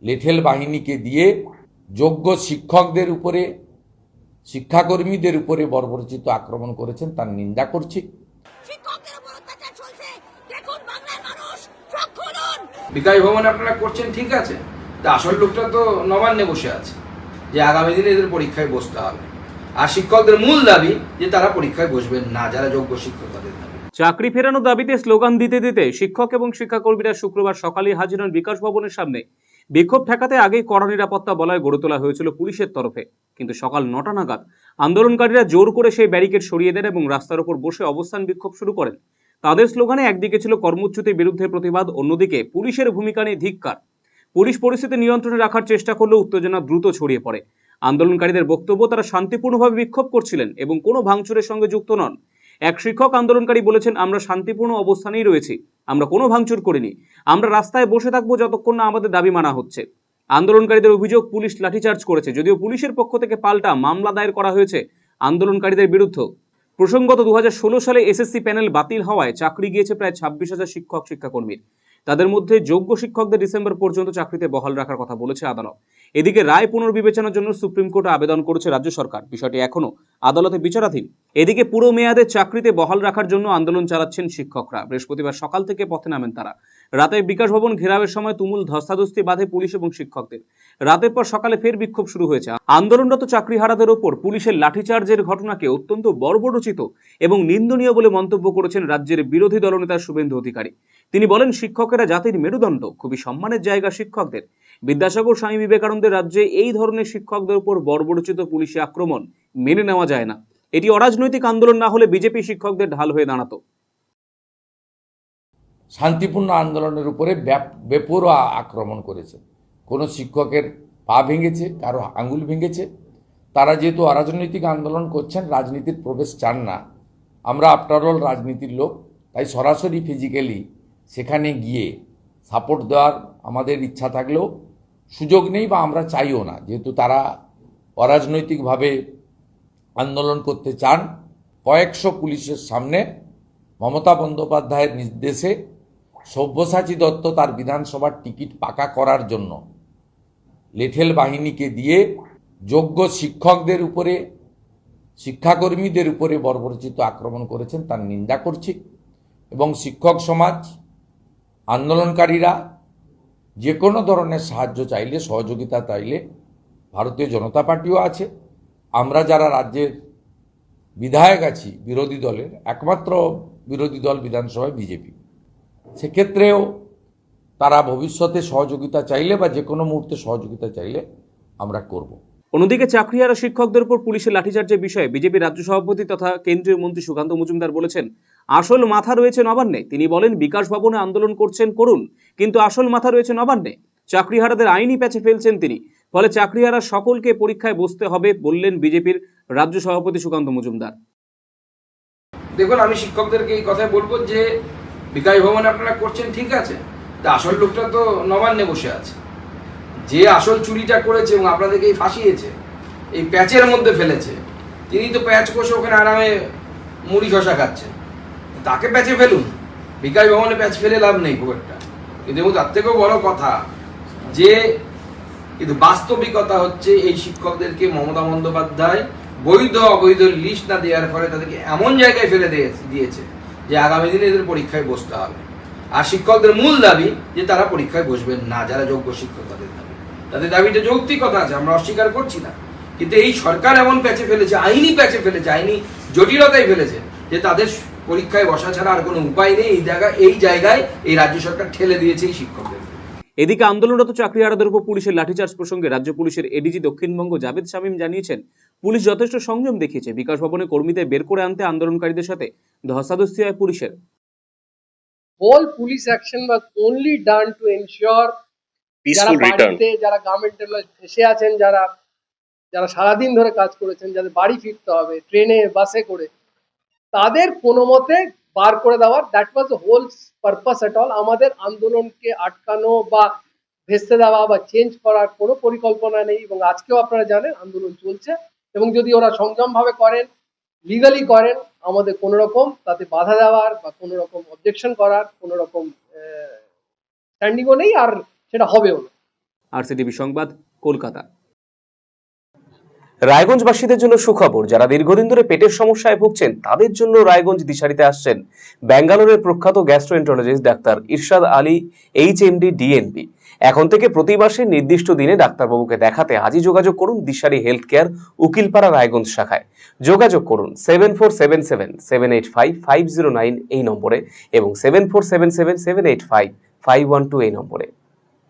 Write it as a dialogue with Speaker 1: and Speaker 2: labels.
Speaker 1: লেঠেল বাহিনীকে দিয়ে যোগ্য শিক্ষকদের উপরে, শিক্ষাকর্মীদের উপরে বর্বরোচিত আক্রমণ করেছেন, তার নিন্দা করছি।
Speaker 2: বিকাশ ভবনে আপনারা করছেন ঠিক আছে, তা আসল লোকটা তো নবান্নে বসে আছে যে আগামী দিনে এদের পরীক্ষায় বসতে হবে। আর শিক্ষকদের মূল দাবি যে তারা পরীক্ষায় বসবেন না, যারা যোগ্য শিক্ষক তাদের দাবি।
Speaker 3: চাকরি ফেরানোর দাবিতে স্লোগান দিতে দিতে শিক্ষক এবং শিক্ষাকর্মীরা শুক্রবার সকালে হাজির হন বিকাশ ভবনের সামনে। বিক্ষোভ ঠেকাতে আগেই কড়া নিরাপত্তা বলয় গড়ে তোলা হয়েছিল পুলিশের তরফে, কিন্তু সকাল 9টা নাগাদ আন্দোলনকারীরা জোর করে সেই ব্যারিকেড সরিয়ে দেন এবং রাস্তার উপর বসে অবস্থান বিক্ষোভ শুরু করেন। তাদের স্লোগানে একদিকে ছিল কর্মচ্যুতির বিরুদ্ধে প্রতিবাদ, অন্যদিকে পুলিশের ভূমিকা নিয়ে ধিক্কার। পুলিশ পরিস্থিতি নিয়ন্ত্রণে রাখার চেষ্টা করলেও উত্তেজনা দ্রুত ছড়িয়ে পড়ে। আন্দোলনকারীদের বক্তব্য, তারা শান্তিপূর্ণভাবে বিক্ষোভ করছিলেন এবং কোনো ভাঙচুরের সঙ্গে যুক্ত নন। এক শিক্ষক আন্দোলনকারী বলেছেন, আমরা শান্তিপূর্ণ অবস্থানেই রয়েছি, আমরা কোনো ভাঙচুর করিনি, আমরা রাস্তায় বসে থাকবো যতক্ষণ না আমাদের দাবি মানা হচ্ছে। আন্দোলনকারীদের অভিযোগ, পুলিশ লাঠিচার্জ করেছে, যদিও পুলিশের পক্ষ থেকে পাল্টা মামলা দায়ের করা হয়েছে আন্দোলনকারীদের বিরুদ্ধে। প্রসঙ্গত 2016 সালে এসএসসি প্যানেল বাতিল হওয়ায় চাকরি গিয়েছে প্রায় 26,000 শিক্ষক শিক্ষাকর্মীর। তাদের মধ্যে যোগ্য শিক্ষকদের ডিসেম্বর পর্যন্ত চাকরিতে বহাল রাখার কথা বলেছে আদালত। এদিকে রায় পুনর্বিবেচনার জন্য সুপ্রিম কোর্টে আবেদন করেছে রাজ্য সরকার, বিষয়টি এখনো আদালতে বিচারাধীন। এদিকে পুরো মেয়াদে চাকরিতে বহাল রাখার জন্য আন্দোলন চালাচ্ছেন শিক্ষকরা। বৃহস্পতিবার সকাল থেকে পথে নামেন তারা। রাতে বিকাশ ভবন ঘেরাওয়ের সময় তুমুল ধস্তাধস্তি বাধে পুলিশ এবং শিক্ষকদের। রাতের পর সকালে ফের বিক্ষোভ শুরু হয়েছে। আন্দোলনরত চাকরিহারাদের ওপর পুলিশের লাঠিচার্জের ঘটনাকে অত্যন্ত বর্বরোচিত এবং নিন্দনীয় বলে মন্তব্য করেছেন রাজ্যের বিরোধী দলনেতা শুভেন্দু অধিকারী। তিনি বলেন, শিক্ষকেরা জাতির মেরুদণ্ড, খুবই সম্মানের জায়গা শিক্ষকদের। বিদ্যাসাগর, স্বামী বিবেকানন্দের রাজ্যে এই ধরনের শিক্ষকদের উপর বর্বরোচিত পুলিশি আক্রমণ মেনে নেওয়া যায় না। এটি অরাজনৈতিক আন্দোলন না হলে বিজেপি শিক্ষকদের ঢাল হয়ে দাঁড়াতো।
Speaker 1: শান্তিপূর্ণ আন্দোলনের উপরে বেপরোয়া আক্রমণ করেছে। কোনো শিক্ষকের পা ভেঙেছে, কারো আঙুল ভেঙেছে। তারা যেহেতু অরাজনৈতিক আন্দোলন করছেন, রাজনীতির প্রবেশ চান না, আমরা আফটার অল রাজনীতির লোক, তাই সরাসরি ফিজিক্যালি সেখানে গিয়ে সাপোর্ট দেওয়ার আমাদের ইচ্ছা থাকলেও সুযোগ নেই বা আমরা চাইও না, যেহেতু তারা অরাজনৈতিকভাবে আন্দোলন করতে চান। কয়েকশো পুলিশের সামনে মমতা বন্দ্যোপাধ্যায়ের নির্দেশে সব্যসাচী দত্ত তার বিধানসভার টিকিট পাকা করার জন্য লেঠেল বাহিনীকে দিয়ে যোগ্য শিক্ষকদের উপরে, শিক্ষাকর্মীদের উপরে বর্বরোচিত আক্রমণ করেছেন, তার নিন্দা করছি। এবং শিক্ষক সমাজ, আন্দোলনকারীরা যে কোনো ধরনের সাহায্য চাইলে, সহযোগিতা চাইলে ভারতীয় জনতা পার্টিও আছে। আমরা যারা রাজ্যের বিধায়ক আছি বিরোধী দলের, একমাত্র বিরোধী দল বিধানসভায় বিজেপি, সেক্ষেত্রেও তারা ভবিষ্যতে সহযোগিতা চাইলে বা যে কোনো মুহূর্তে সহযোগিতা চাইলে আমরা করব।
Speaker 3: অন্যদিকে চাকরিহারা শিক্ষকদের উপর পুলিশের লাঠিচার্জের বিষয়ে বিজেপি রাজ্য সভাপতি তথা কেন্দ্রীয় মন্ত্রী সুকান্ত মজুমদার বলেছেন, আসল মাথা রয়েছে নবান্নে। তিনি বলেন, বিকাশ ভবনে আন্দোলন করছেন করুন, কিন্তু আসল মাথা রয়েছে নবান্নে। চাকরিহারাদের আইনি প্যাচে ফেলছেন তিনি, ফলে চাকরিহারা সকলকে পরীক্ষায় বসতে হবে বললেন বিজেপির রাজ্য সভাপতি সুকান্ত মজুমদার।
Speaker 2: দেখুন, আমি শিক্ষকদেরকে এই কথাই বলবো যে বিকাশ ভবনে আপনারা করছেন ঠিক আছে, তা আসল লোকটা তো নবান্নে বসে আছে। যে আসল চুরিটা করেছে এবং আপনাদেরকে এই ফাঁসিয়েছে, এই প্যাচের মধ্যে ফেলেছে, তিনি তো প্যাচ কষে ওখানে আরামে মুড়ি ঘষা খাচ্ছেন। তাকে প্যাচে ফেলুন, বিকাশ ভবনে প্যাচ ফেলে লাভ নেই খুব একটা। কিন্তু তার থেকেও বড় কথা যে কিন্তু বাস্তবিকতা হচ্ছে এই শিক্ষকদেরকে মমতা বন্দ্যোপাধ্যায় বৈধ অবৈধ লিস্ট না দেওয়ার ফলে তাদেরকে এমন জায়গায় ফেলে দিয়েছে যে আগামী দিনে এদের পরীক্ষায় বসতে হবে। আর শিক্ষকদের মূল দাবি যে তারা পরীক্ষায় বসবেন না, যারা যোগ্য শিক্ষক তাদের দাবি। তাদের দাবিটা যৌক্তিকতা আছে, আমরা অস্বীকার করছি না, কিন্তু এই সরকার এমন প্যাচে ফেলেছে, আইনি প্যাচে ফেলেছে, আইনি জটিলতায় ফেলেছে যে তাদের পরীক্ষায় বসা ছাড়া আর কোনো উপায় নেই। এই জায়গায় এই রাজ্য সরকার ঠেলে দিয়েছে এই শিক্ষকদের।
Speaker 3: এদিকে আন্দোলনরত চাকরিহারাদের উপর পুলিশের লাঠিচার্জ প্রসঙ্গে রাজ্য পুলিশের এডিজি দক্ষিণবঙ্গ জাভেদ শামীম জানিয়েছেন, পুলিশ যথেষ্ট সংযম দেখিয়েছে। বিকাশ ভবনে কর্মীদের বের করে আনতে আন্দোলনকারীদের সাথে ধস্তাধস্তি হয় পুলিশের।
Speaker 4: Whole police action was only done to ensure যারা বাড়িতে, যারা গার্মেন্টে এসে আছেন, যারা সারাদিন ধরে কাজ করেছেন, যাদের বাড়ি ফিরতে হবে ট্রেনে বাসে করে, তাদের কোনো মতে বার করে দেওয়ার, that was the whole purpose at all. আমাদের আন্দোলনকে আটকানো বা ভেস্তে দেওয়া বা চেঞ্জ করার কোনো পরিকল্পনা নেই। এবং আজকেও আপনারা জানেন আন্দোলন চলছে, এবং যদি ওরা সংযমভাবে করেন, লিগালি করেন, আমাদের কোনো রকম তাতে বাধা দেওয়ার বা কোনো রকম অবজেকশন করার কোনো রকম স্ট্যান্ডিংও নেই, আর সেটা হবেও না।
Speaker 3: RCTV সংবাদ, কলকাতা। রায়গঞ্জবাসীদের জন্য সুখবর, যারা দীর্ঘদিন ধরে পেটের সমস্যায় ভুগছেন তাদের জন্য রায়গঞ্জ দিশারিতে আসছেন ব্যাঙ্গালোরের প্রখ্যাত গ্যাস্ট্রোএন্টারোলজিস্ট ডাক্তার ইরশাদ আলী, HMD, DNB। এখন থেকে প্রতি মাসে নির্দিষ্ট দিনে ডাক্তারবাবুকে দেখাতে আজই যোগাযোগ করুন দিশারি হেলথ কেয়ার, উকিলপাড়া, রায়গঞ্জ শাখায়। যোগাযোগ করুন 7477785509 এই নম্বরে এবং 7477785512 এই নম্বরে।